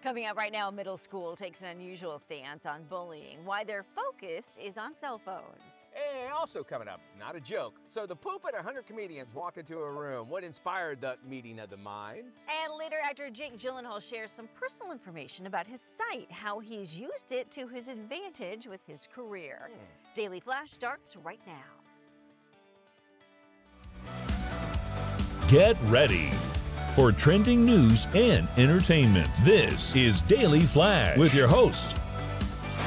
Coming up right now, middle school takes an unusual stance on bullying, why their focus is on cell phones. And also coming up, not a joke. So the poop at 100 comedians walk into a room. What inspired the meeting of the minds? And later, actor Jake Gyllenhaal shares some personal information about his site, how he's used it to his advantage with his career. Daily Flash starts right now. Get ready for trending news and entertainment. This is Daily Flash with your hosts,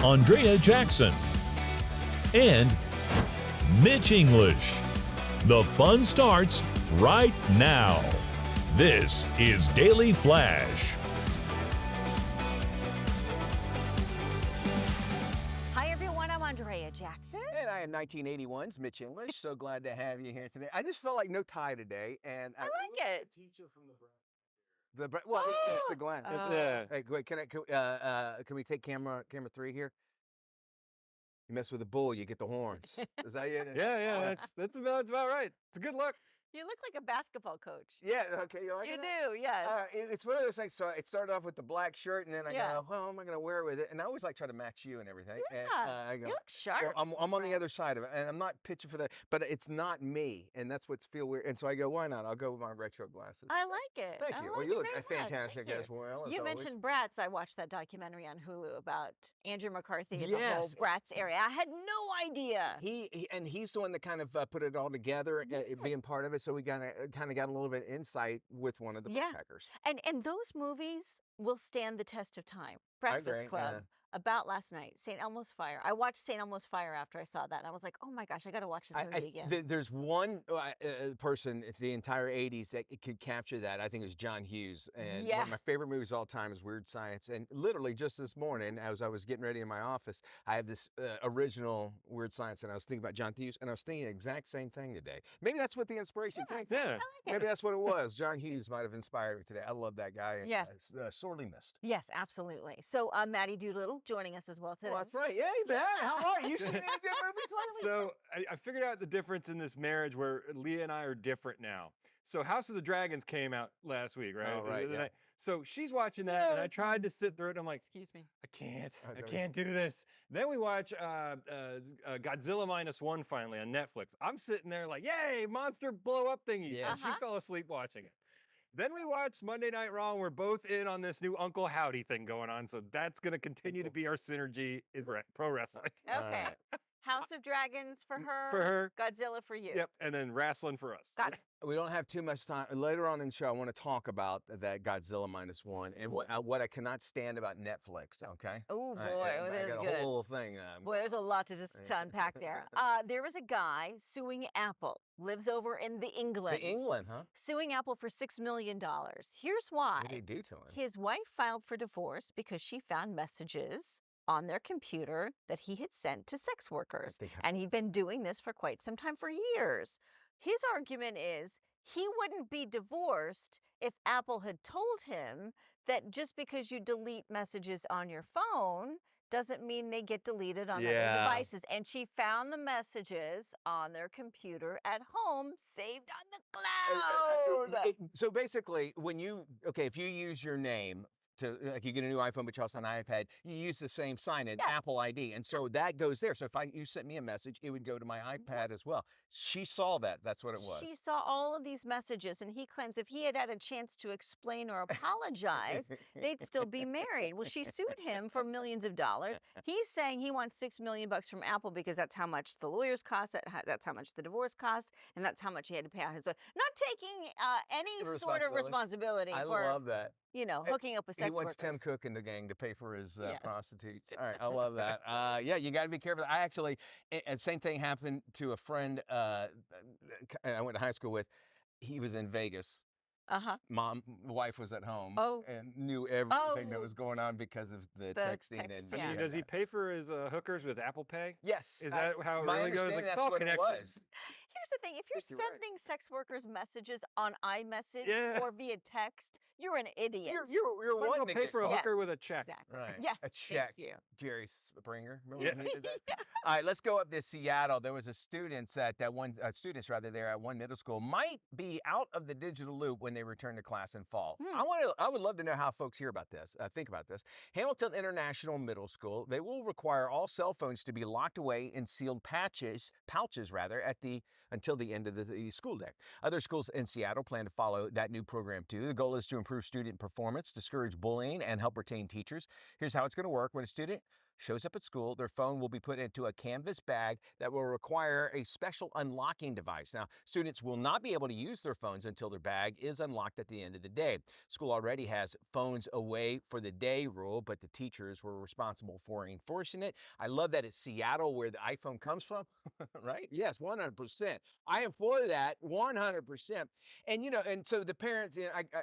Andrea Jackson and Mitch English. The fun starts right now. This is Daily Flash. Hi, everyone. I'm Andrea Jackson. And I am 1981's Mitch English. So glad to have you here today. I just felt like no tie today, and I like it. Teacher from the well, it's the Glen. yeah. Hey, wait, can we take camera 3 here? You mess with the bull, you get the horns. Is that it? Yeah, that's about right. It's a good look. You look like a basketball coach. Yeah, okay, you like You it? do, yes. It's one of those things. So it started off with the black shirt, and then I Yeah. go, well, what am I going to wear with it? And I always like try to match you and everything. Yeah, And, I go, you look sharp. I'm on the other side of it, and I'm not pitching for that, but it's not me, and that's what's feel weird. And so I go, why not? I'll go with my retro glasses. I like it. Thank I you. like Well, you it look very much. fantastic Thank as well. You always. mentioned Bratz. I watched that documentary on Hulu about Andrew McCarthy and the whole Yes. Bratz area. I had no idea. He's the one that kind of put it all together, being part of it. So we kind of got a little bit of insight with one of the Yeah. backpackers. And those movies will stand the test of time. I Breakfast agree, Club. yeah. About last night, St. Elmo's Fire. I watched St. Elmo's Fire after I saw that, and I was like, oh my gosh, I got to watch this movie again. There's one person, it's the entire 80s, that could capture that. I think it was John Hughes. And one of my favorite movies of all time is Weird Science. And literally just this morning, as I was getting ready in my office, I have this original Weird Science, and I was thinking about John Hughes, and I was thinking the exact same thing today. Maybe that's what the inspiration came from. Yeah. I like it. Maybe that's what it was. John Hughes might have inspired me today. I love that guy. And, Yeah. sorely missed. Yes, absolutely. So Maddie Doolittle joining us as well today. Well, that's right. Hey, man. How are you? You seen any good movies lately? So I figured out the difference in this marriage where Leah and I are different now. So House of the Dragons came out last week, right? Oh, right, The other yeah. night. So she's watching that, and I tried to sit through it, and I'm like, Excuse me. I can't do this. Then we watch Godzilla -1 finally on Netflix. I'm sitting there like, yay, monster blow up thingies. Yeah. And she fell asleep watching it. Then we watched Monday Night Raw, and we're both in on this new Uncle Howdy thing going on. So that's going to continue to be our synergy in pro wrestling. Okay. House of Dragons for her. For her. Godzilla for you. Yep, and then wrestling for us. Got it. We don't have too much time. Later on in the show, I want to talk about that Godzilla -1 and what I cannot stand about Netflix, okay? Oh, boy. I That's got a good. whole thing. Boy, there's a lot to unpack there. There was a guy suing Apple, lives over in the England. England, huh? Suing Apple for $6 million. Here's why. What did they do to him? His wife filed for divorce because she found messages on their computer that he had sent to sex workers. And he'd been doing this for quite some time, for years. His argument is he wouldn't be divorced if Apple had told him that just because you delete messages on your phone doesn't mean they get deleted on other devices. And she found the messages on their computer at home, saved on the cloud. So basically, if you use your name, like you get a new iPhone, but you also have an iPad, you use the same sign in Apple ID. And so that goes there. So if you sent me a message, it would go to my iPad as well. She saw that. That's what it was. She saw all of these messages, and he claims if he had had a chance to explain or apologize, they'd still be married. Well, she sued him for millions of dollars. He's saying he wants $6 million from Apple because that's how much the lawyers cost, that's how much the divorce cost, and that's how much he had to pay out his wife. Not taking any sort of responsibility I for love that. Hooking up with sex He wants workers. Tim Cook and the gang to pay for his prostitutes. All right, I love that. You got to be careful. I actually, same thing happened to a friend I went to high school with. He was in Vegas. Wife was at home and knew everything that was going on because of the texting. Does he pay for his hookers with Apple Pay? Yes. Is that how it my really goes? understanding Like, that's what it was. here's the thing. If you're sending sex workers messages on iMessage or via text, you're an idiot. You're wanting to pay for a hooker with a check. Exactly. Right. Yeah. A check. Thank you. Jerry Springer. Remember when he did that? All right, let's go up to Seattle. There was a students at there at one middle school might be out of the digital loop when they return to class in fall. I would love to know how folks hear about this. Think about this. Hamilton International Middle School, they will require all cell phones to be locked away in sealed pouches until the end of the school day. Other schools in Seattle plan to follow that new program too. The goal is to improve student performance, discourage bullying, and help retain teachers. Here's how it's going to work. When a student shows up at school, their phone will be put into a canvas bag that will require a special unlocking device. Now, students will not be able to use their phones until their bag is unlocked at the end of the day. School already has phones away for the day rule, but the teachers were responsible for enforcing it. I love that it's Seattle where the iPhone comes from, right? Yes, 100%. I am for that, 100%. And, and so the parents,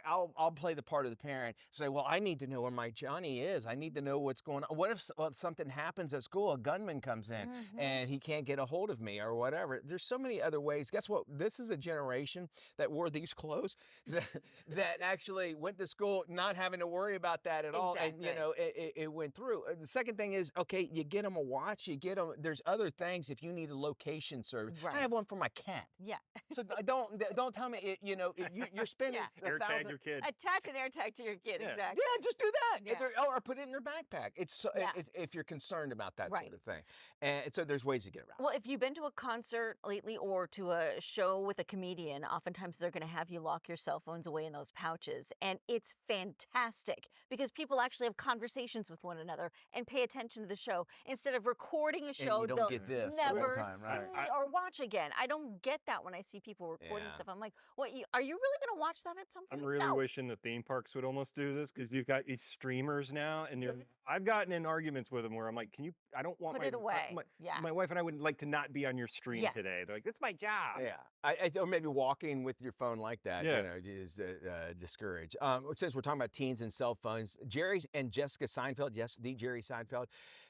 I'll play the part of the parent, say, well, I need to know where my Johnny is. I need to know what's going on. What if something happens at school, a gunman comes in and he can't get a hold of me or whatever? There's so many other ways. Guess what? This is a generation that wore these clothes that actually went to school not having to worry about that at all. And, it went through. The second thing is, okay, you get them a watch, you get them, there's other things if you need a location service. Right. I have one for my cat. Yeah. So don't tell me, you're spending AirTag your kid. Attach an AirTag to your kid, exactly. Yeah, just do that. Yeah. Or put it in their backpack. It's if you're concerned about that sort of thing. And so there's ways to get around. Well, if you've been to a concert lately or to a show with a comedian, oftentimes they're going to have you lock your cell phones away in those pouches. And it's fantastic because people actually have conversations with one another and pay attention to the show instead of recording a show and you don't get this never time, see or watch again. I don't get that when I see people recording stuff. I'm like, what? Are you really going to watch that at some point? I'm really wishing the theme parks would almost do this because you've got these streamers now, and I've gotten in arguments with them where I'm like, I don't want Put it away. My wife and I would like to not be on your stream today. They're like, that's my job. Yeah. Or maybe walking with your phone like that, is discouraged. Since we're talking about teens and cell phones, Jerry and Jessica Seinfeld, yes, the Jerry Seinfeld,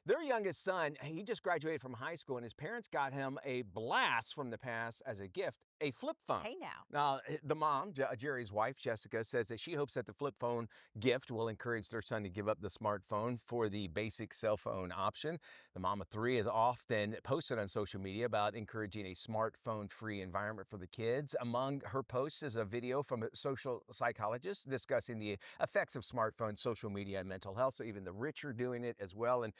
their youngest son, he just graduated from high school, and his parents got him a blast from the past as a gift, a flip phone. Hey now. Now, the mom, Jerry's wife, Jessica, says that she hopes that the flip phone gift will encourage their son to give up the smartphone for the basic cell phone option. The mom of three has often posted on social media about encouraging a smartphone-free environment for the kids. Among her posts is a video from a social psychologist discussing the effects of smartphones, social media, and mental health. So even the rich are doing it as well. And,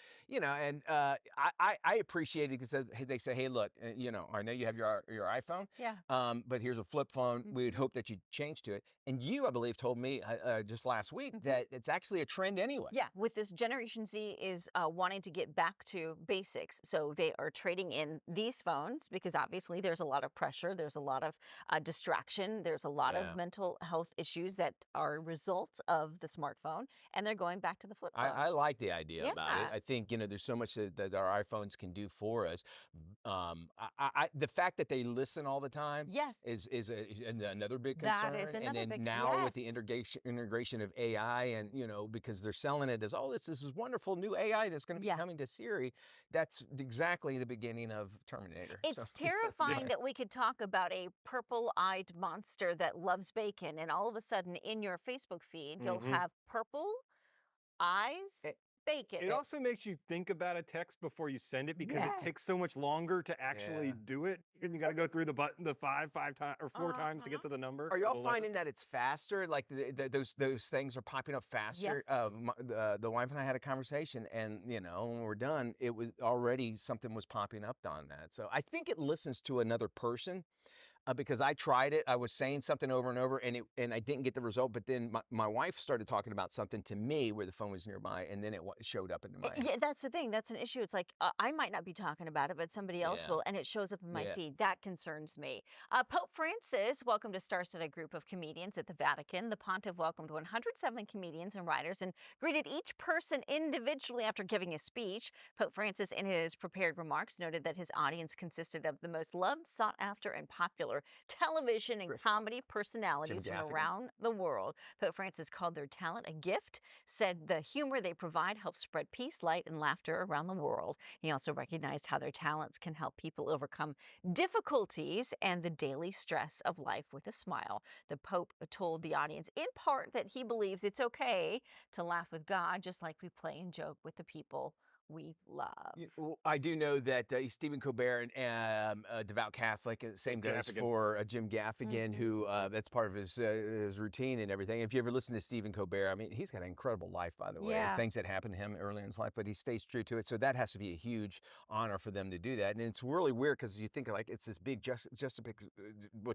I appreciate it because they say, hey, look, I know you have your iPhone. Yeah. But here's a flip phone. We would hope that you change to it. And you, I believe, told me just last week that it's actually a trend anyway. Yeah, with this Generation Z is wanting to get back to basics. So they are trading in these phones because obviously there's a lot of pressure. There's a lot of distraction. There's a lot of mental health issues that are results of the smartphone. And they're going back to the flip phone. I like the idea about it. I think, there's so much that our iPhones can do for us. The fact that they listen all the time is another big concern. That is another and then big, now with the integration of AI and, because they're selling it as, this is wonderful new AI that's going to be coming to Siri. That's exactly the beginning of Terminator. It's terrifying that we could talk about a purple-eyed monster that loves bacon, and all of a sudden in your Facebook feed, you'll have purple eyes, bacon. It also makes you think about a text before you send it because it takes so much longer to actually do it. And you got to go through the button five times or four times to get to the number. Are y'all finding that it's faster? Like those things are popping up faster? Yes. The wife and I had a conversation, and when we're done, it was already something was popping up on that. So I think it listens to another person. Because I tried it, I was saying something over and over, and I didn't get the result. But then my wife started talking about something to me where the phone was nearby, and then it showed up in my. Yeah, that's the thing. That's an issue. It's like I might not be talking about it, but somebody else will, and it shows up in my feed. That concerns me. Pope Francis welcomed a star-studded group of comedians at the Vatican. The Pontiff welcomed 107 comedians and writers and greeted each person individually after giving a speech. Pope Francis, in his prepared remarks, noted that his audience consisted of the most loved, sought-after, and popular popular television and comedy personalities from around the world. Pope Francis called their talent a gift, said the humor they provide helps spread peace, light, and laughter around the world. He also recognized how their talents can help people overcome difficulties and the daily stress of life with a smile. The Pope told the audience in part that he believes it's okay to laugh with God, just like we play and joke with the people we love. I do know that Stephen Colbert and a devout Catholic, same goes for Jim Gaffigan, who that's part of his routine and everything. If you ever listen to Stephen Colbert, I mean, he's got an incredible life, by the way. Things that happened to him early in his life, but he stays true to it. So that has to be a huge honor for them to do that. And it's really weird because you think like it's this big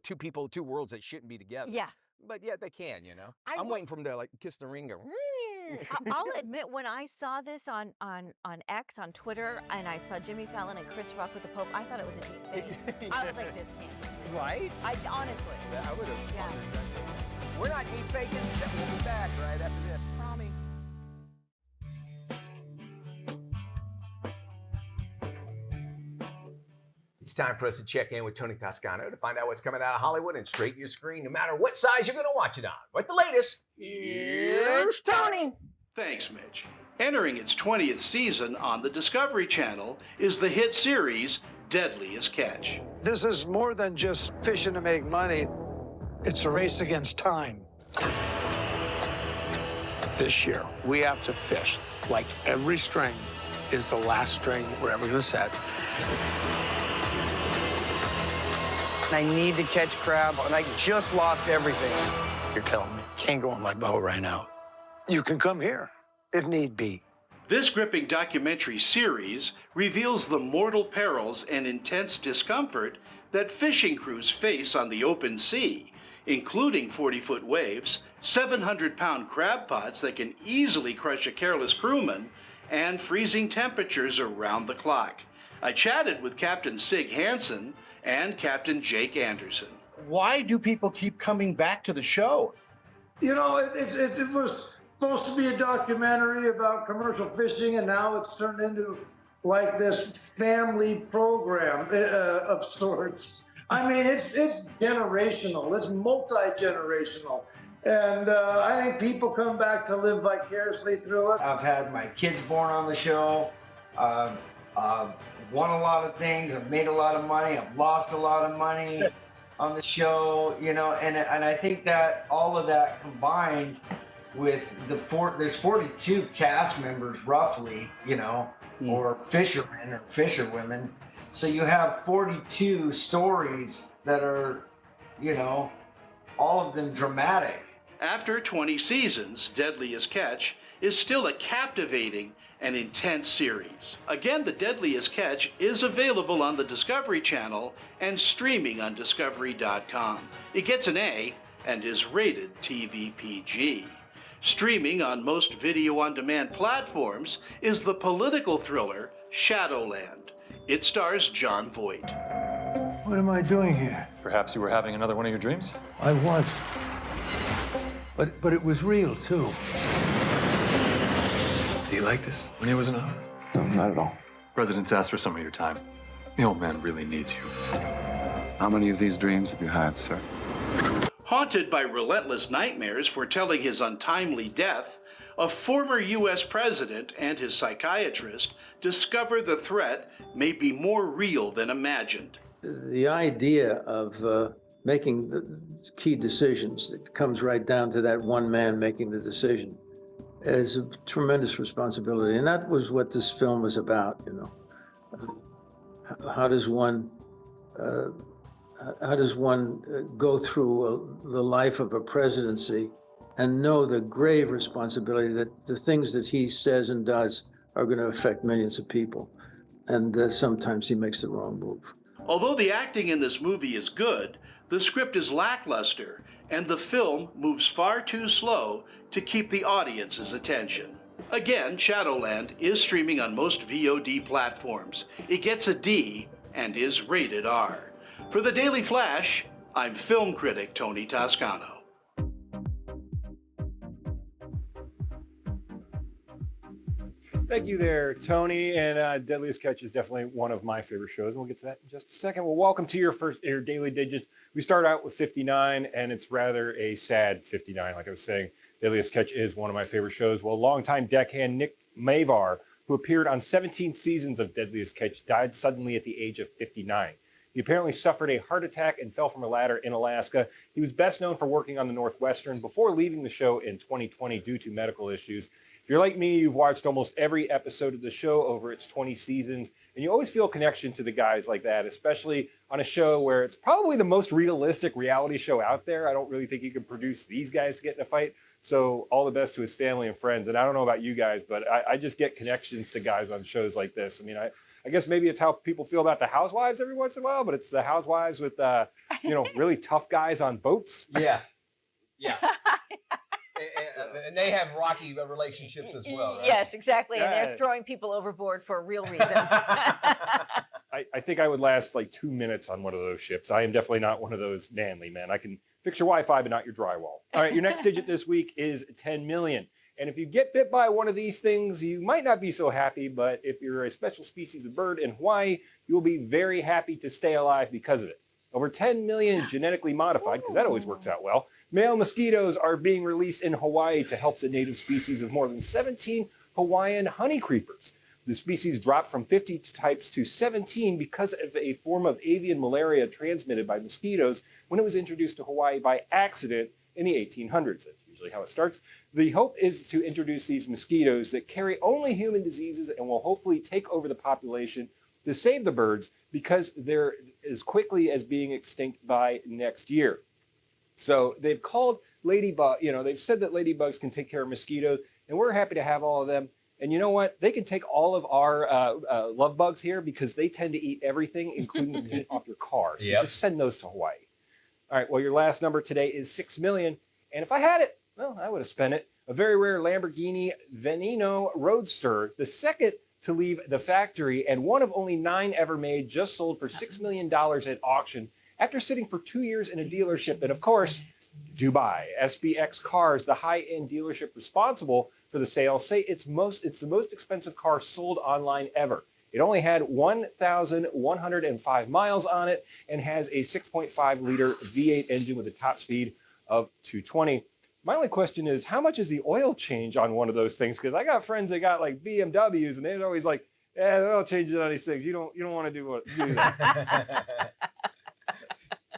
two people, two worlds that shouldn't be together. Yeah. But yeah, they can, you know. I'm waiting for them to like kiss the ring. Go. I'll admit, when I saw this on X, on Twitter, and I saw Jimmy Fallon and Chris Rock with the Pope, I thought it was a deep fake. I was like, this can't be. Right? Honestly. Yeah, I would have. Yeah. We're not deep faking. We'll be back right after this. Promise. It's time for us to check in with Tony Toscano to find out what's coming out of Hollywood and straight to your screen, no matter what size you're going to watch it on. With the latest, here's Tony. Thanks, Mitch. Entering its 20th season on the Discovery Channel is the hit series Deadliest Catch. This is more than just fishing to make money. It's a race against time. This year, we have to fish like every string is the last string we're ever going to set. I need to catch crab, and I just lost everything. You're telling me can't go on my boat right now. You can come here, if need be. This gripping documentary series reveals the mortal perils and intense discomfort that fishing crews face on the open sea, including 40-foot waves, 700-pound crab pots that can easily crush a careless crewman, and freezing temperatures around the clock. I chatted with Captain Sig Hansen and Captain Jake Anderson. Why do people keep coming back to the show? You know, it was supposed to be a documentary about commercial fishing, and now it's turned into like this family program of sorts. I mean, it's generational. It's multi-generational. And I think people come back to live vicariously through us. I've had my kids born on the show. I've won a lot of things. I've made a lot of money. I've lost a lot of money on the show, you know, and I think that all of that combined with there's 42 cast members roughly, you know, or fishermen or fisherwomen. So you have 42 stories that are, you know, all of them dramatic. After 20 seasons, Deadliest Catch is still a captivating and intense series. Again, The Deadliest Catch is available on the Discovery Channel and streaming on Discovery.com. It gets an A and is rated TV PG. Streaming on most video-on-demand platforms is the political thriller Shadowland. It stars Jon Voight. What am I doing here? Perhaps you were having another one of your dreams? I was. But it was real, too. Do you like this when he was in office? No, not at all. President's asked for some of your time. The old man really needs you. How many of these dreams have you had, sir? Haunted by relentless nightmares foretelling his untimely death, a former U.S. president and his psychiatrist discover the threat may be more real than imagined. The idea of making the key decisions, it comes right down to that one man making the decision, is a tremendous responsibility. And that was what this film was about, you know. How does one go through the life of a presidency and know the grave responsibility that the things that he says and does are going to affect millions of people. And sometimes he makes the wrong move. Although the acting in this movie is good, the script is lackluster, and the film moves far too slow to keep the audience's attention. Again, Shadowland is streaming on most VOD platforms. It gets a D and is rated R. For the Daily Flash, I'm film critic Tony Toscano. Thank you there, Tony. And Deadliest Catch is definitely one of my favorite shows. And we'll get to that in just a second. Well, welcome to your Daily Digits. We start out with 59, and it's rather a sad 59. Like I was saying, Deadliest Catch is one of my favorite shows. Well, longtime deckhand Nick Mavar, who appeared on 17 seasons of Deadliest Catch, died suddenly at the age of 59. He apparently suffered a heart attack and fell from a ladder in Alaska. He was best known for working on the Northwestern before leaving the show in 2020 due to medical issues. If you're like me, you've watched almost every episode of the show over its 20 seasons, and you always feel a connection to the guys like that, especially on a show where it's probably the most realistic reality show out there. I don't really think you can produce these guys to get in a fight. So all the best to his family and friends. And I don't know about you guys, but I just get connections to guys on shows like this. I mean, I guess maybe it's how people feel about the Housewives every once in a while, but it's the Housewives with, really tough guys on boats. Yeah. Yeah. And they have rocky relationships as well, right? Yes, exactly. Yeah. And they're throwing people overboard for real reasons. I think I would last like 2 minutes on one of those ships. I am definitely not one of those manly men. I can fix your Wi-Fi, but not your drywall. All right, your next digit this week is 10 million. And if you get bit by one of these things, you might not be so happy, but if you're a special species of bird in Hawaii, you'll be very happy to stay alive because of it. Over 10 million genetically modified, because that always works out well, male mosquitoes are being released in Hawaii to help the native species of more than 17 Hawaiian honey creepers. The species dropped from 50 types to 17 because of a form of avian malaria transmitted by mosquitoes when it was introduced to Hawaii by accident in the 1800s. That's usually how it starts. The hope is to introduce these mosquitoes that carry only human diseases and will hopefully take over the population to save the birds because they're as quickly as being extinct by next year. So they've called ladybug, they've said that ladybugs can take care of mosquitoes, and we're happy to have all of them. And you know what? They can take all of our love bugs here because they tend to eat everything, including the paint off your car. So just send those to Hawaii. All right, well, your last number today is 6 million. And if I had it, well, I would have spent it. A very rare Lamborghini Veneno Roadster, the second to leave the factory and one of only 9 ever made, just sold for $6 million at auction after sitting for 2 years in a dealership. And of course, Dubai. SBX Cars, the high-end dealership responsible for the sale, say it's the most expensive car sold online ever. It only had 1,105 miles on it and has a 6.5-liter V8 engine with a top speed of 220. My only question is, how much is the oil change on one of those things? Because I got friends that got like BMWs, and they're always like, "Yeah, the oil changes on these things. You don't want to do that."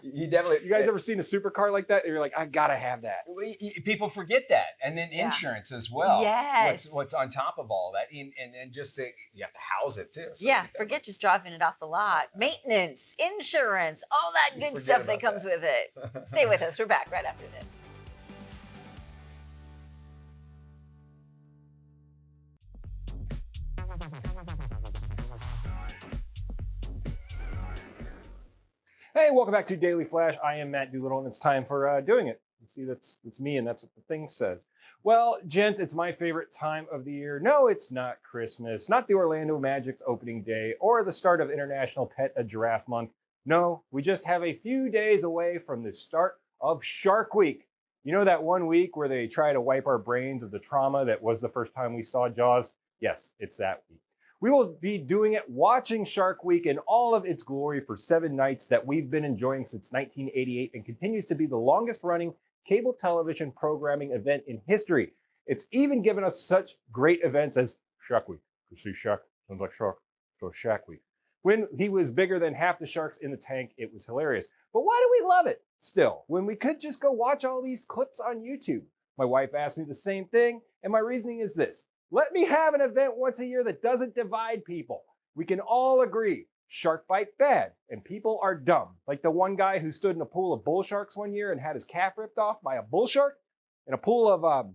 You guys ever seen a supercar like that? You're like, I gotta have that. People forget that, and then insurance as well. Yes. What's on top of all that, and then just you have to house it too. So forget just driving it off the lot. Maintenance, insurance, all that good stuff that comes with it. Stay with us. We're back right after this. Hey, welcome back to Daily Flash. I am Matt Doolittle, and it's time for doing it. You see, it's me, and that's what the thing says. Well, gents, it's my favorite time of the year. No, it's not Christmas, not the Orlando Magic's opening day, or the start of International Pet a Giraffe Month. No, we just have a few days away from the start of Shark Week. You know that one week where they try to wipe our brains of the trauma that was the first time we saw Jaws? Yes, it's that week. We will be doing it watching Shark Week in all of its glory for 7 nights that we've been enjoying since 1988 and continues to be the longest running cable television programming event in history. It's even given us such great events as Shark Week. You see Shark, sounds like Shark, so Shark Week. When he was bigger than half the sharks in the tank, it was hilarious. But why do we love it still, when we could just go watch all these clips on YouTube? My wife asked me the same thing, and my reasoning is this. Let me have an event once a year that doesn't divide people. We can all agree, shark bite bad, and people are dumb. Like the one guy who stood in a pool of bull sharks one year and had his calf ripped off by a bull shark, in a pool of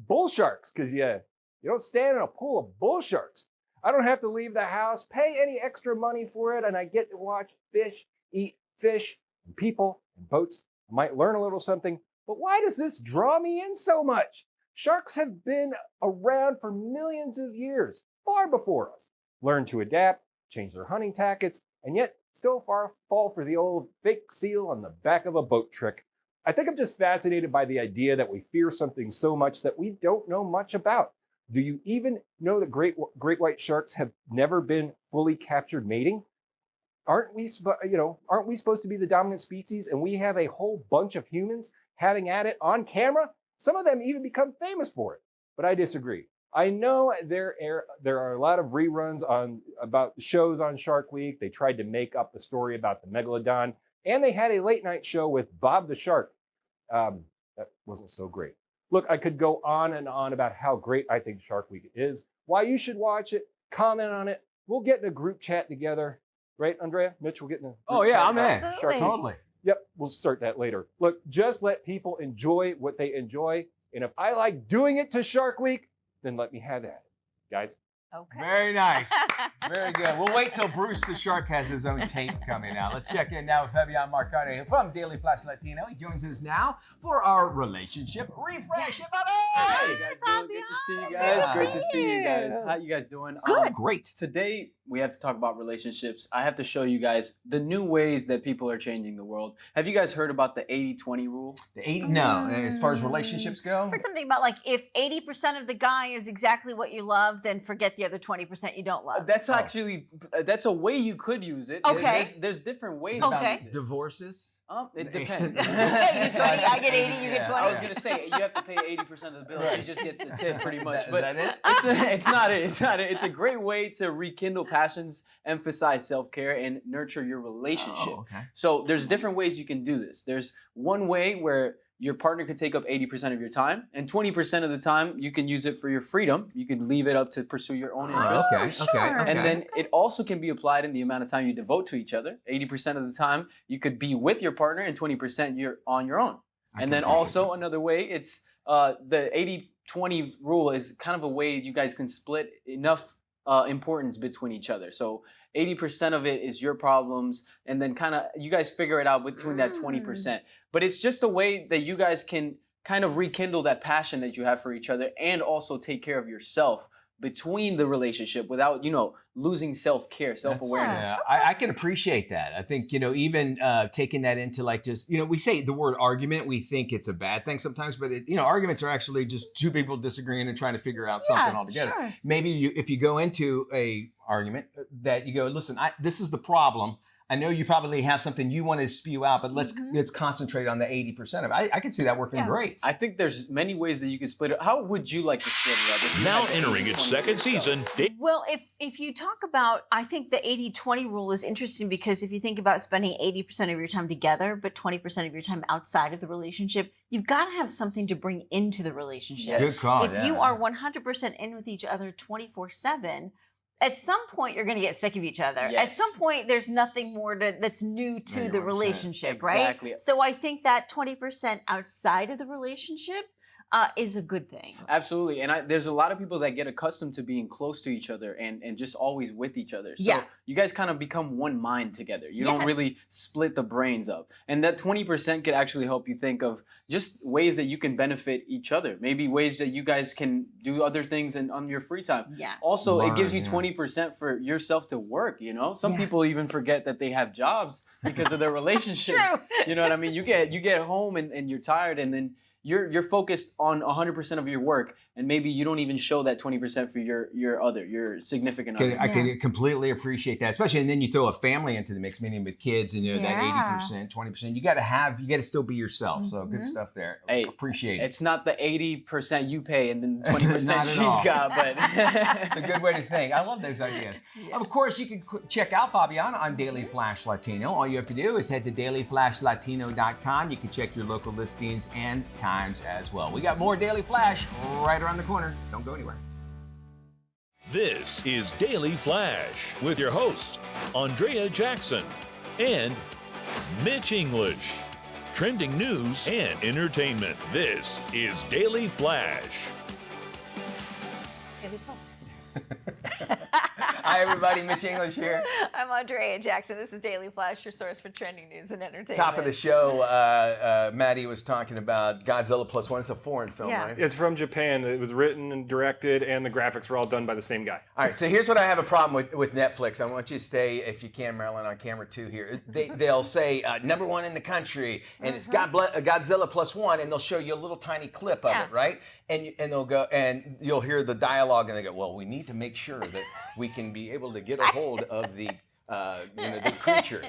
bull sharks, because you don't stand in a pool of bull sharks. I don't have to leave the house, pay any extra money for it, and I get to watch fish, eat fish, and people, and boats. I might learn a little something, but why does this draw me in so much? Sharks have been around for millions of years, far before us. Learned to adapt, change their hunting tactics, and yet still fall for the old fake seal on the back of a boat trick. I think I'm just fascinated by the idea that we fear something so much that we don't know much about. Do you even know that great white sharks have never been fully captured mating? Aren't we supposed to be the dominant species, and we have a whole bunch of humans having at it on camera? Some of them even become famous for it. But I disagree. I know there are a lot of reruns about shows on Shark Week. They tried to make up the story about the megalodon, and they had a late night show with Bob the Shark. That wasn't so great. Look, I could go on and on about how great I think Shark Week is, why you should watch it, comment on it. We'll get in a group chat together. Right, Andrea? Mitch, we'll get in a group chat. I'm in. Shark Totally. Yep, we'll start that later. Look, just let people enjoy what they enjoy. And if I like doing it to Shark Week, then let me have at it. Guys? Okay. Very nice. Very good. We'll wait till Bruce the Shark has his own tape coming out. Let's check in now with Fabian Marcano from Daily Flash Latino. He joins us now for our relationship refresh. Hey guys, good to see you guys. Great to see you guys. How you guys doing? Good. Great. Today we have to talk about relationships. I have to show you guys the new ways that people are changing the world. Have you guys heard about the 80-20 rule? The 80? No. As far as relationships go? I heard something about like if 80% of the guy is exactly what you love, then forget the other 20% you don't love. That's actually, that's a way you could use it. Okay. There's different ways Okay. to use it. Divorces? It depends. Hey, you 20, I get 80, you get 20. I was gonna say you have to pay 80% of the bill. She just gets the tip, pretty much. Is But that it? it's not it. It's not it. It's a great way to rekindle passions, emphasize self-care, and nurture your relationship. Oh, okay. So there's different ways you can do this. There's one way where your partner could take up 80% of your time, and 20% of the time you can use it for your freedom. You could leave it up to pursue your own interests. Okay. And then it also can be applied in the amount of time you devote to each other. 80% of the time you could be with your partner, and 20% you're on your own. And then also another way, it's the 80-20 rule is kind of a way you guys can split enough importance between each other. So 80% of it is your problems, and then kind of you guys figure it out between that 20%. But it's just a way that you guys can kind of rekindle that passion that you have for each other, and also take care of yourself between the relationship without, losing self-care, self-awareness. Yeah, I can appreciate that. I think, even taking that into like just, we say the word argument, we think it's a bad thing sometimes, but arguments are actually just two people disagreeing and trying to figure out something altogether. Sure. Maybe if you go into a argument that you go, listen, this is the problem. I know you probably have something you want to spew out, but let's concentrate on the 80% of it. I can see that working great. I think there's many ways that you can split it. How would you like to split it up? Now entering its second season. Well, if you talk about, I think the 80-20 rule is interesting because if you think about spending 80% of your time together, but 20% of your time outside of the relationship, you've got to have something to bring into the relationship. Good call. If you are 100% in with each other 24/7, at some point you're going to get sick of each other. Yes. At some point there's nothing more that's new to the relationship, Exactly. right? So I think that 20% outside of the relationship is a good thing. Absolutely. And there's a lot of people that get accustomed to being close to each other and just always with each other. So you guys kind of become one mind together. You don't really split the brains up. And that 20% could actually help you think of just ways that you can benefit each other. Maybe ways that you guys can do other things on your free time. Yeah. Also, it gives you 20% for yourself to work, Some people even forget that they have jobs because of their relationships. You know what I mean? You get home and you're tired, and then you're focused on 100% of your work, and maybe you don't even show that 20% for your significant other. I can completely appreciate that, especially, and then you throw a family into the mix, meaning with kids, and that 80%, 20%. You got to still be still So good stuff there. Hey, appreciate it. It's not the 80% you pay and then 20% she's got, but it's a good way to think. I love those ideas. Of course, you can check out Fabiana on Daily Flash Latino. All you have to do is head to dailyflashlatino.com. You can check your local listings and times as well. We got more Daily Flash right around the corner. Don't go anywhere. This is Daily Flash with your hosts, Andrea Jackson and Mitch English. Trending news and entertainment. This is Daily Flash. Hi, everybody. Mitch English here. I'm Andrea Jackson. This is Daily Flash, your source for trending news and entertainment. Top of the show, Maddie was talking about Godzilla Plus One. It's a foreign film, right? It's from Japan. It was written and directed, and the graphics were all done by the same guy. All right, so here's what I have a problem with Netflix. I want you to stay, if you can, Marilyn, on camera 2 here. They'll say #1 in the country, and it's Godzilla Plus One, and they'll show you a little tiny clip of it, right? And they'll go, and you'll hear the dialogue, and they go, well, we need to make sure that we can be able to get a hold of the creature.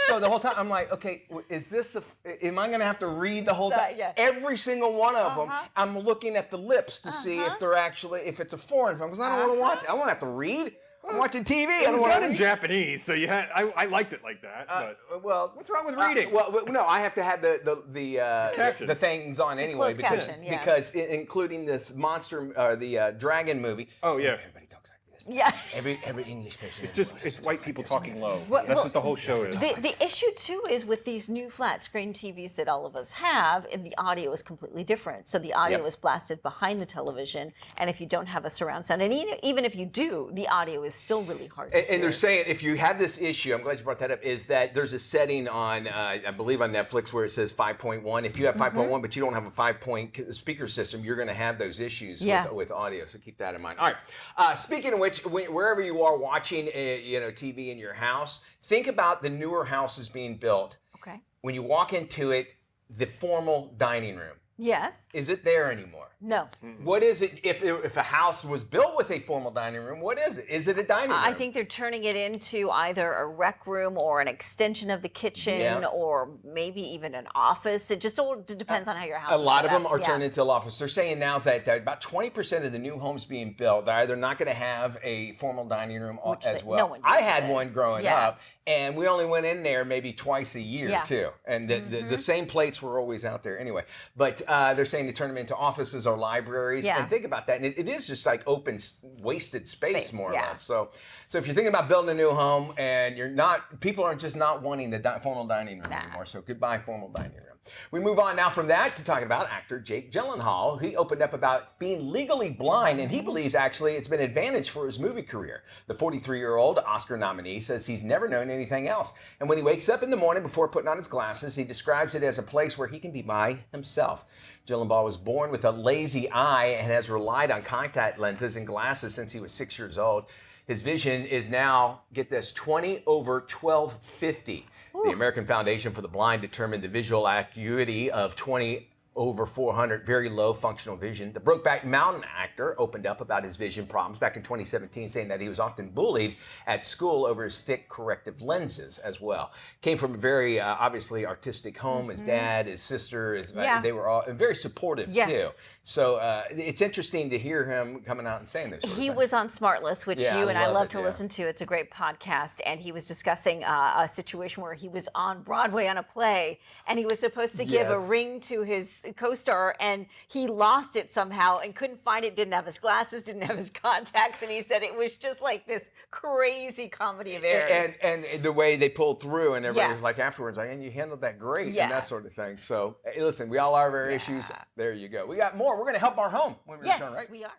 So the whole time I'm like, okay, is this am I going to have to read the whole thing? Yeah. Every single one of them, I'm looking at the lips to see if they're actually, if it's a foreign film, because I don't want to watch it. I won't have to read. I'm watching TV. It was done in Japanese, so you had. I liked it like that. But well, what's wrong with reading? No, I have to have the things on anyway because including this monster, the dragon movie. Oh yeah. Everybody talks like this. Yeah. Every English person. It's white people talking low. That's what the whole show is. The issue too is with these new flat screen TVs that all of us have, and the audio is completely different. So the audio is blasted behind the television, and if you don't have a surround sound, and even if you do, the audio is still really hard to hear. And they're saying if you have this issue, I'm glad you brought that up, is that there's a setting on, I believe on Netflix where it says 5.1. If you have 5.1 but you don't have a 5-point speaker system, you're going to have those issues with audio. So keep that in mind. All right. Speaking of which, wherever you are watching, TV in your house, think about the newer houses being built. Okay. When you walk into it, the formal dining room. Yes. Is it there anymore? No. What is it? If a house was built with a formal dining room, what is it? Is it a dining room? I think they're turning it into either a rec room or an extension of the kitchen or maybe even an office. It just all depends on how your house is A lot set of them up. are turned into an office. They're saying now that about 20% of the new homes being built, they're either not going to have a formal dining room as well. No one I had one growing Yeah. up, and we only went in there maybe twice a year too. And the same plates were always out there anyway. But they're saying to turn them into offices or libraries. Yeah. And think about that. And it is just like open, wasted space more or less. So if you're thinking about building a new home and people are just not wanting the formal dining room anymore. So goodbye formal dining room. We move on now from that to talking about actor Jake Gyllenhaal. He opened up about being legally blind, and he believes actually it's been an advantage for his movie career. The 43-year-old Oscar nominee says he's never known anything else. And when he wakes up in the morning before putting on his glasses, he describes it as a place where he can be by himself. Gyllenhaal was born with a lazy eye and has relied on contact lenses and glasses since he was 6 years old. His vision is now, get this, 20/1250. The American Foundation for the Blind determined the visual acuity of 20/400, very low functional vision. The Brokeback Mountain actor opened up about his vision problems back in 2017, saying that he was often bullied at school over his thick corrective lenses as well. Came from a very obviously artistic home. His dad, his sister, they were all very supportive too. So it's interesting to hear him coming out and saying this. He was on Smartless, which you and I love to listen to. It's a great podcast. And he was discussing a situation where he was on Broadway on a play, and he was supposed to give a ring to his co-star, and he lost it somehow and couldn't find it, didn't have his glasses, didn't have his contacts, and he said it was just like this crazy comedy of errors. And the way they pulled through, and everybody was like afterwards, like, and you handled that great, and that sort of thing. So hey, listen, we all have our issues. There you go. We got more. We're going to help our home when we return, right? We are.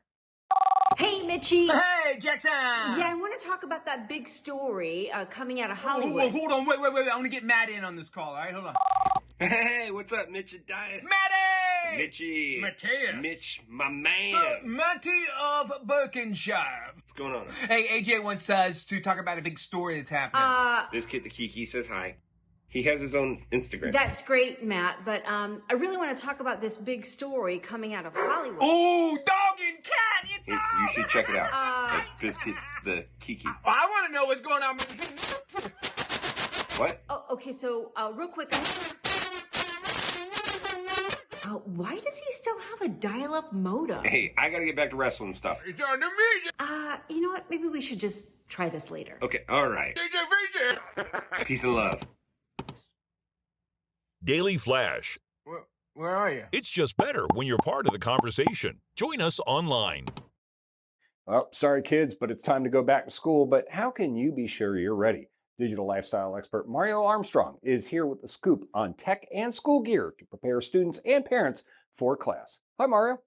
Hey, Mitchie. Hey, Jackson. Yeah, I want to talk about that big story coming out of Hollywood. Hold on. Wait. I want to get Matt in on this call, all right? Hold on. Hey, what's up, Mitch and Dias? Matty! Mitchie. Mateus. Mitch, my man. So, Matty of Birkenshire. What's going on? Hey, AJ wants us to talk about a big story that's happening. This kid, the Kiki, says hi. He has his own Instagram. That's great, Matt, but I really want to talk about this big story coming out of Hollywood. Oh, dog and cat! It's you should check it out. This kid, the Kiki. I want to know what's going on. What? Oh, okay, so real quick. Why does he still have a dial-up modem? Hey, I gotta get back to wrestling stuff. It's on the media. You know what? Maybe we should just try this later. Okay, all right. Peace and love. Daily Flash. Where are you? It's just better when you're part of the conversation. Join us online. Well, sorry kids, but it's time to go back to school. But how can you be sure you're ready? Digital lifestyle expert Mario Armstrong is here with the scoop on tech and school gear to prepare students and parents for class. Hi, Mario.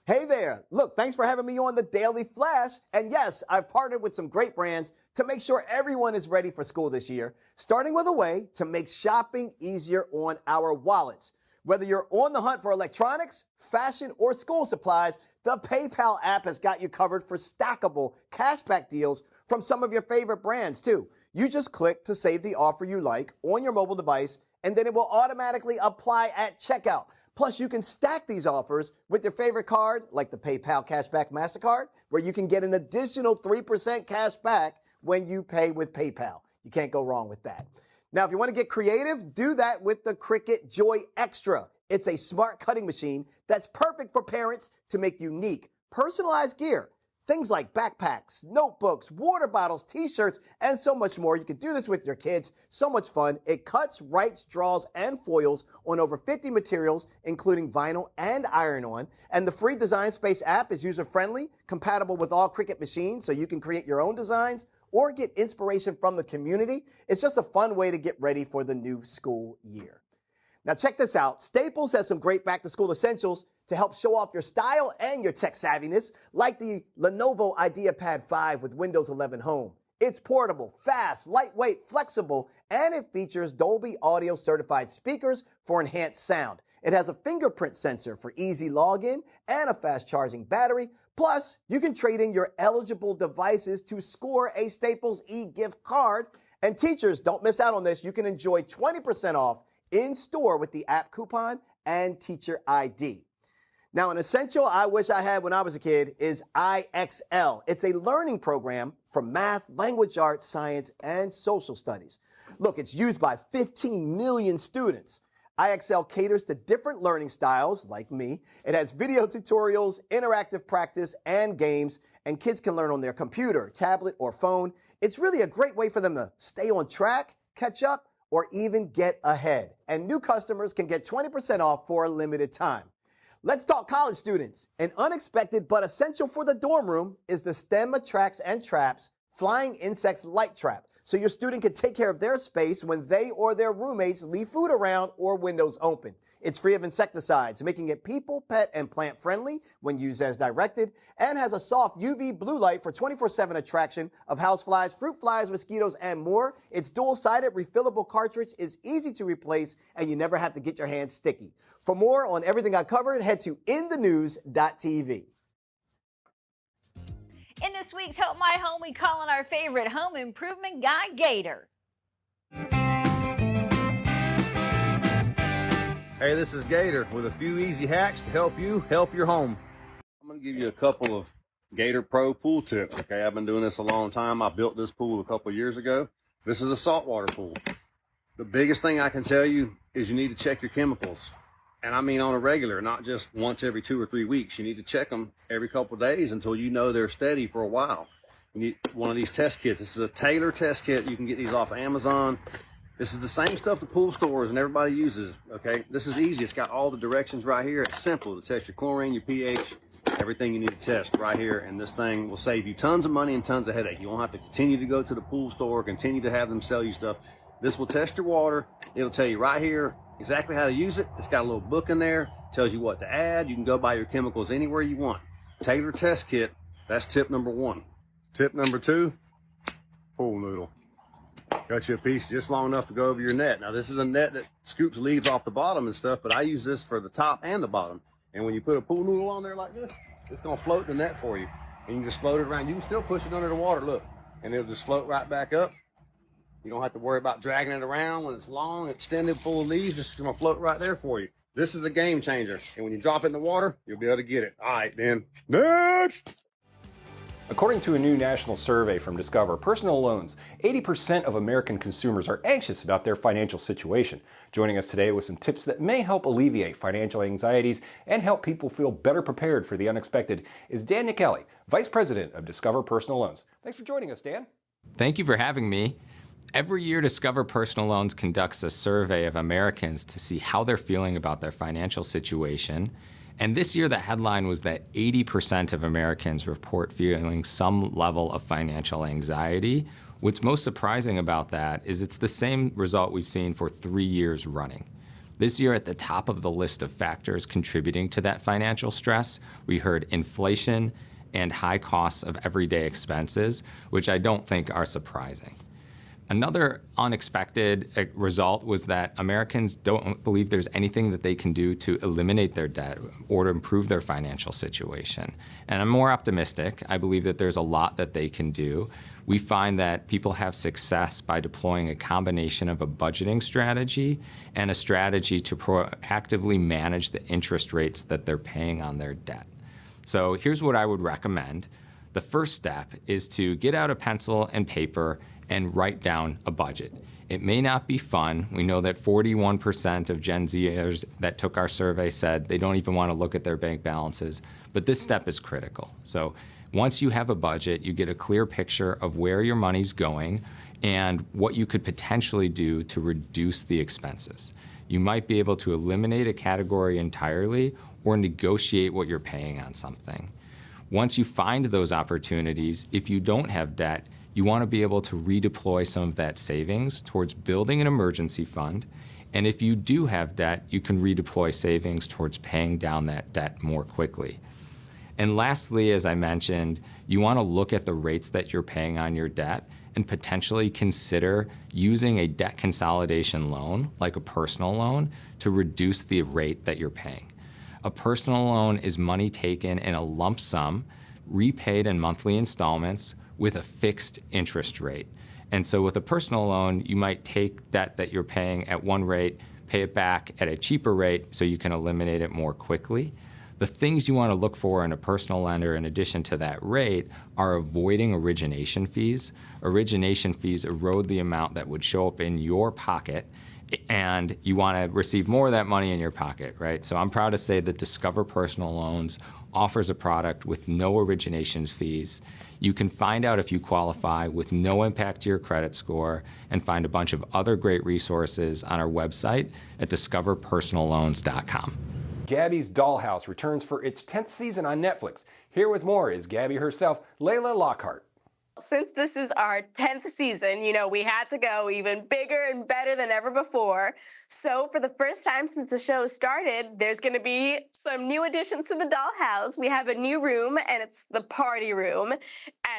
Hey there. Look, thanks for having me on the Daily Flash. And yes, I've partnered with some great brands to make sure everyone is ready for school this year, starting with a way to make shopping easier on our wallets. Whether you're on the hunt for electronics, fashion, or school supplies, the PayPal app has got you covered for stackable cashback deals from some of your favorite brands, too. You just click to save the offer you like on your mobile device, and then it will automatically apply at checkout. Plus, you can stack these offers with your favorite card, like the PayPal Cashback MasterCard, where you can get an additional 3% cash back when you pay with PayPal. You can't go wrong with that. Now, if you want to get creative, do that with the Cricut Joy Extra. It's a smart cutting machine that's perfect for parents to make unique, personalized gear. Things like backpacks, notebooks, water bottles, t-shirts, and so much more. You can do this with your kids. So much fun. It cuts, writes, draws, and foils on over 50 materials, including vinyl and iron-on. And the free Design Space app is user-friendly, compatible with all Cricut machines, so you can create your own designs or get inspiration from the community. It's just a fun way to get ready for the new school year. Now check this out. Staples has some great back-to-school essentials to help show off your style and your tech savviness, like the Lenovo IdeaPad 5 with Windows 11 Home. It's portable, fast, lightweight, flexible, and it features Dolby Audio certified speakers for enhanced sound. It has a fingerprint sensor for easy login and a fast charging battery. Plus, you can trade in your eligible devices to score a Staples e-gift card. And teachers, don't miss out on this. You can enjoy 20% off in store with the app coupon and teacher ID. Now, an essential I wish I had when I was a kid is IXL. It's a learning program for math, language arts, science, and social studies. Look, it's used by 15 million students. IXL caters to different learning styles, like me. It has video tutorials, interactive practice, and games, and kids can learn on their computer, tablet, or phone. It's really a great way for them to stay on track, catch up, or even get ahead. And new customers can get 20% off for a limited time. Let's talk college students. An unexpected but essential for the dorm room is the STEM Attracts and Traps Flying Insects Light Trap, so your student can take care of their space when they or their roommates leave food around or windows open. It's free of insecticides, making it people, pet, and plant friendly when used as directed, and has a soft UV blue light for 24/7 attraction of houseflies, fruit flies, mosquitoes, and more. Its dual-sided refillable cartridge is easy to replace, and you never have to get your hands sticky. For more on everything I covered, head to inthenews.tv. In this week's Help My Home, we call on our favorite home improvement guy, Gator. Hey, this is Gator with a few easy hacks to help you help your home. I'm going to give you a couple of Gator Pro pool tips. Okay, I've been doing this a long time. I built this pool a couple years ago. This is a saltwater pool. The biggest thing I can tell you is you need to check your chemicals. And I mean on a regular, not just once every 2 or 3 weeks. You need to check them every couple of days until you know they're steady for a while. You need one of these test kits. This is a Taylor test kit. You can get these off Amazon. This is the same stuff the pool stores and everybody uses, okay? This is easy. It's got all the directions right here. It's simple to test your chlorine, your pH, everything you need to test right here. And this thing will save you tons of money and tons of headache. You won't have to continue to go to the pool store, continue to have them sell you stuff. This will test your water. It'll tell you right here exactly how to use it. It's got a little book in there, tells you what to add. You can go buy your chemicals anywhere you want. Taylor test kit, that's tip number 1. Tip number 2, pool noodle. Got you a piece just long enough to go over your net. Now this is a net that scoops leaves off the bottom and stuff, but I use this for the top and the bottom. And when you put a pool noodle on there like this, it's gonna float the net for you. And you can just float it around. You can still push it under the water, look, and it'll just float right back up. You don't have to worry about dragging it around when it's long, extended, full of leaves. It's gonna float right there for you. This is a game changer. And when you drop it in the water, you'll be able to get it. All right, then, next. According to a new national survey from Discover Personal Loans, 80% of American consumers are anxious about their financial situation. Joining us today with some tips that may help alleviate financial anxieties and help people feel better prepared for the unexpected is Dan Nickelli, Vice President of Discover Personal Loans. Thanks for joining us, Dan. Thank you for having me. Every year, Discover Personal Loans conducts a survey of Americans to see how they're feeling about their financial situation. And this year, the headline was that 80% of Americans report feeling some level of financial anxiety. What's most surprising about that is it's the same result we've seen for 3 years running. This year, at the top of the list of factors contributing to that financial stress, we heard inflation and high costs of everyday expenses, which I don't think are surprising. Another unexpected result was that Americans don't believe there's anything that they can do to eliminate their debt or to improve their financial situation. And I'm more optimistic. I believe that there's a lot that they can do. We find that people have success by deploying a combination of a budgeting strategy and a strategy to proactively manage the interest rates that they're paying on their debt. So here's what I would recommend. The first step is to get out a pencil and paper and write down a budget. It may not be fun. We know that 41% of Gen Zers that took our survey said they don't even want to look at their bank balances, but this step is critical. So once you have a budget, you get a clear picture of where your money's going and what you could potentially do to reduce the expenses. You might be able to eliminate a category entirely or negotiate what you're paying on something. Once you find those opportunities, if you don't have debt, you want to be able to redeploy some of that savings towards building an emergency fund. And if you do have debt, you can redeploy savings towards paying down that debt more quickly. And lastly, as I mentioned, you want to look at the rates that you're paying on your debt and potentially consider using a debt consolidation loan, like a personal loan, to reduce the rate that you're paying. A personal loan is money taken in a lump sum, repaid in monthly installments, with a fixed interest rate. And so with a personal loan, you might take debt that you're paying at one rate, pay it back at a cheaper rate so you can eliminate it more quickly. The things you want to look for in a personal lender in addition to that rate are avoiding origination fees. Origination fees erode the amount that would show up in your pocket, and you want to receive more of that money in your pocket, right? So I'm proud to say that Discover Personal Loans offers a product with no originations fees. You can find out if you qualify with no impact to your credit score and find a bunch of other great resources on our website at discoverpersonalloans.com. Gabby's Dollhouse returns for its 10th season on Netflix. Here with more is Gabby herself, Layla Lockhart. Since this is our 10th season, we had to go even bigger and better than ever before. So for the first time since the show started, there's going to be some new additions to the dollhouse. We have a new room, and it's the party room. And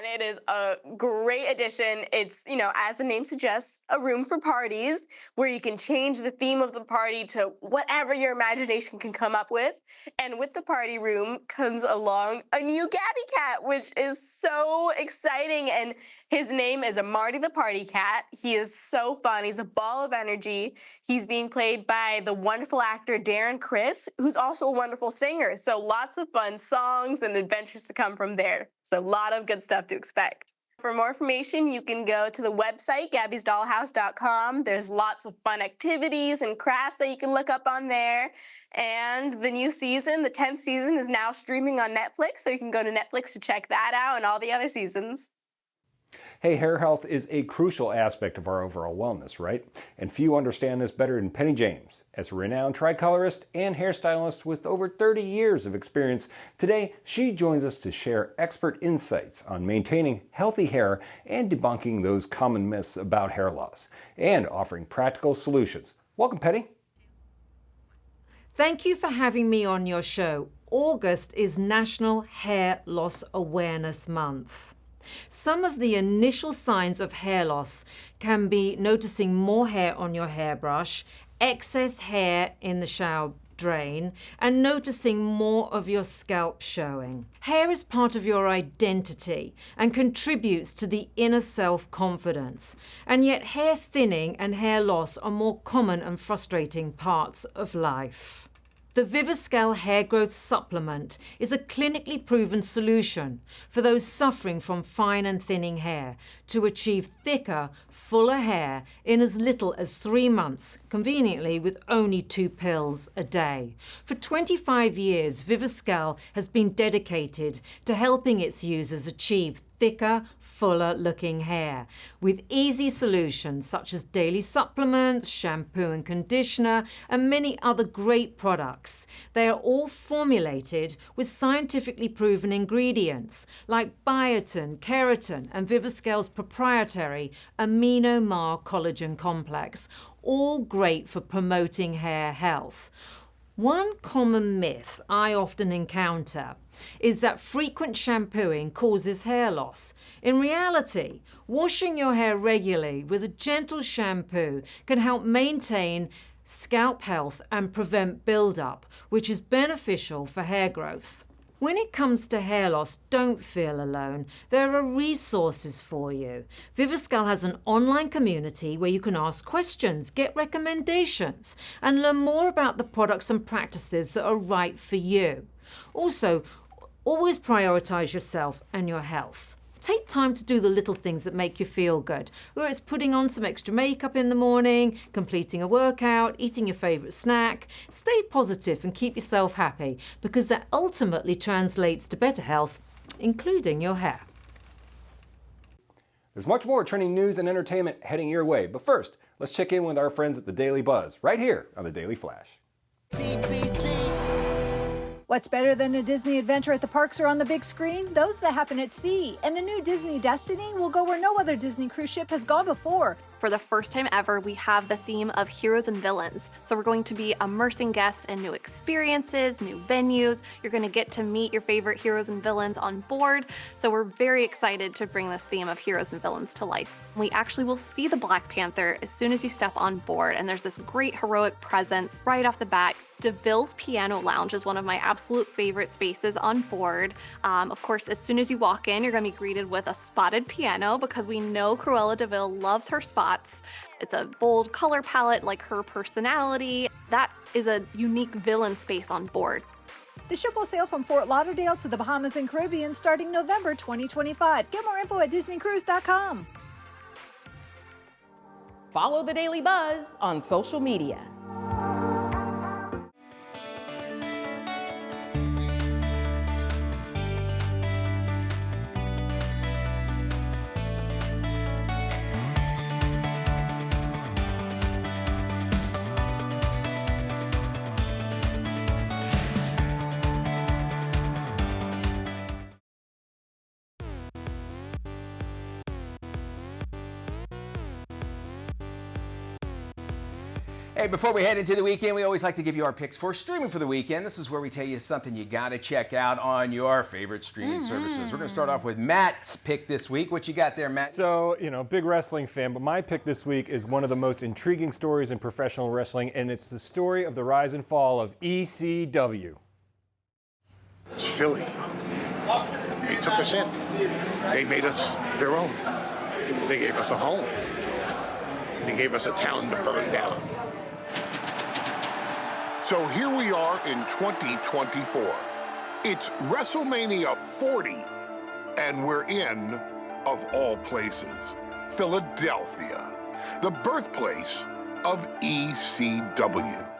it is a great addition. It's, as the name suggests, a room for parties where you can change the theme of the party to whatever your imagination can come up with. And with the party room comes along a new Gabby cat, which is so exciting. And his name is Marty the Party Cat. He is so fun. He's a ball of energy. He's being played by the wonderful actor Darren Criss, who's also a wonderful singer. So lots of fun songs and adventures to come from there. So a lot of good stuff to expect. For more information, you can go to the website, gabbysdollhouse.com. There's lots of fun activities and crafts that you can look up on there. And the new season, the 10th season, is now streaming on Netflix, so you can go to Netflix to check that out and all the other seasons. Hey, hair health is a crucial aspect of our overall wellness, right? And few understand this better than Penny James. As a renowned tricolorist and hairstylist with over 30 years of experience, today she joins us to share expert insights on maintaining healthy hair and debunking those common myths about hair loss, and offering practical solutions. Welcome, Penny. Thank you for having me on your show. August is National Hair Loss Awareness Month. Some of the initial signs of hair loss can be noticing more hair on your hairbrush, excess hair in the shower drain, and noticing more of your scalp showing. Hair is part of your identity and contributes to the inner self-confidence. And yet hair thinning and hair loss are more common and frustrating parts of life. The Viviscal Hair Growth Supplement is a clinically proven solution for those suffering from fine and thinning hair to achieve thicker, fuller hair in as little as 3 months, conveniently with only 2 pills a day. For 25 years, Viviscal has been dedicated to helping its users achieve thicker, fuller-looking hair with easy solutions such as daily supplements, shampoo and conditioner, and many other great products. They are all formulated with scientifically proven ingredients like biotin, keratin, and Viviscal's proprietary Amino Mar collagen complex, all great for promoting hair health. One common myth I often encounter is that frequent shampooing causes hair loss. In reality, washing your hair regularly with a gentle shampoo can help maintain scalp health and prevent buildup, which is beneficial for hair growth. When it comes to hair loss, don't feel alone. There are resources for you. Viviscal has an online community where you can ask questions, get recommendations, and learn more about the products and practices that are right for you. Also, always prioritize yourself and your health. Take time to do the little things that make you feel good, whether it's putting on some extra makeup in the morning, completing a workout, eating your favorite snack. Stay positive and keep yourself happy, because that ultimately translates to better health, including your hair. There's much more trending news and entertainment heading your way. But first, let's check in with our friends at the Daily Buzz, right here on the Daily Flash. What's better than a Disney adventure at the parks or on the big screen? Those that happen at sea. And the new Disney Destiny will go where no other Disney cruise ship has gone before. For the first time ever, we have the theme of heroes and villains. So we're going to be immersing guests in new experiences, new venues. You're going to get to meet your favorite heroes and villains on board. So we're very excited to bring this theme of heroes and villains to life. We actually will see the Black Panther as soon as you step on board, and there's this great heroic presence right off the bat. DeVille's Piano Lounge is one of my absolute favorite spaces on board. Of course, as soon as you walk in, you're going to be greeted with a spotted piano, because we know Cruella DeVille loves her spots. It's a bold color palette, like her personality. That is a unique villain space on board. The ship will sail from Fort Lauderdale to the Bahamas and Caribbean starting November 2025. Get more info at DisneyCruise.com. Follow the Daily Buzz on social media. Hey, before we head into the weekend, we always like to give you our picks for streaming for the weekend. This is where we tell you something you got to check out on your favorite streaming services. We're going to start off with Matt's pick this week. What you got there, Matt? So, big wrestling fan, but my pick this week is one of the most intriguing stories in professional wrestling, and it's the story of the rise and fall of ECW. It's Philly. They took us in. They made us their own. They gave us a home. They gave us a town to burn down. So here we are in 2024. It's WrestleMania 40, and we're in, of all places, Philadelphia, the birthplace of ECW.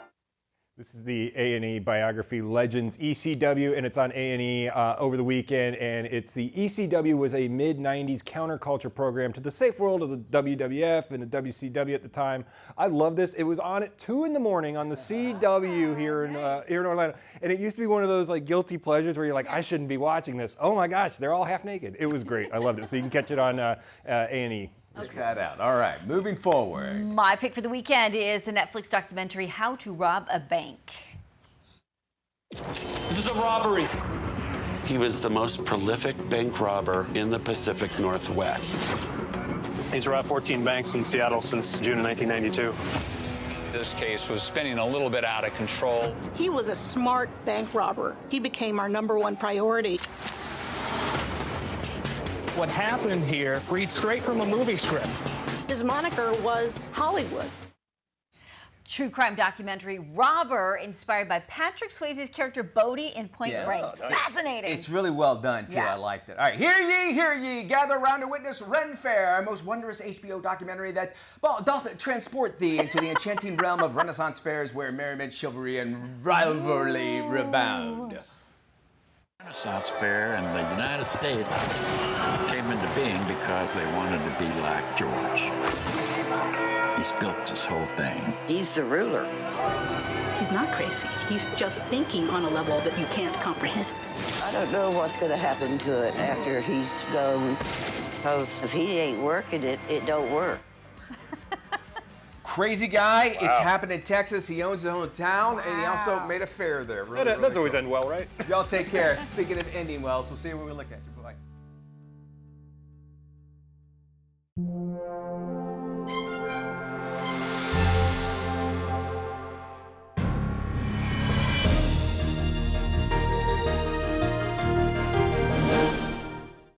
This is the A&E biography, Legends ECW, and it's on A&E over the weekend. And it's the ECW was a mid-90s counterculture program to the safe world of the WWF and the WCW at the time. I love this. It was on at 2 in the morning on the CW here in Orlando. And it used to be one of those like guilty pleasures where you're like, I shouldn't be watching this. Oh my gosh, they're all half naked. It was great. I loved it. So you can catch it on A&E. Check that out. All right, moving forward. My pick for the weekend is the Netflix documentary, How to Rob a Bank. This is a robbery. He was the most prolific bank robber in the Pacific Northwest. He's robbed 14 banks in Seattle since June of 1992. This case was spinning a little bit out of control. He was a smart bank robber. He became our #1 priority. What happened here reads straight from a movie script. His moniker was Hollywood. True crime documentary, Robber, inspired by Patrick Swayze's character Bodie in Point Break. It's fascinating. It's really well done, too. I liked it. All right, hear ye, gather round to witness Ren Fair, a most wondrous HBO documentary that doth transport thee into the enchanting realm of Renaissance fairs where merriment, chivalry, and rivalry rebound. Renaissance Fair in the United States came into being because they wanted to be like George. He's built this whole thing. He's the ruler. He's not crazy. He's just thinking on a level that you can't comprehend. I don't know what's going to happen to it after he's gone, because if he ain't working it, it don't work. Crazy guy. Wow. It's happened in Texas. He owns his own town, and he also made a fair there. Really, That's always end well, right? Y'all take care. Speaking of ending wells, we'll see you when we look at you.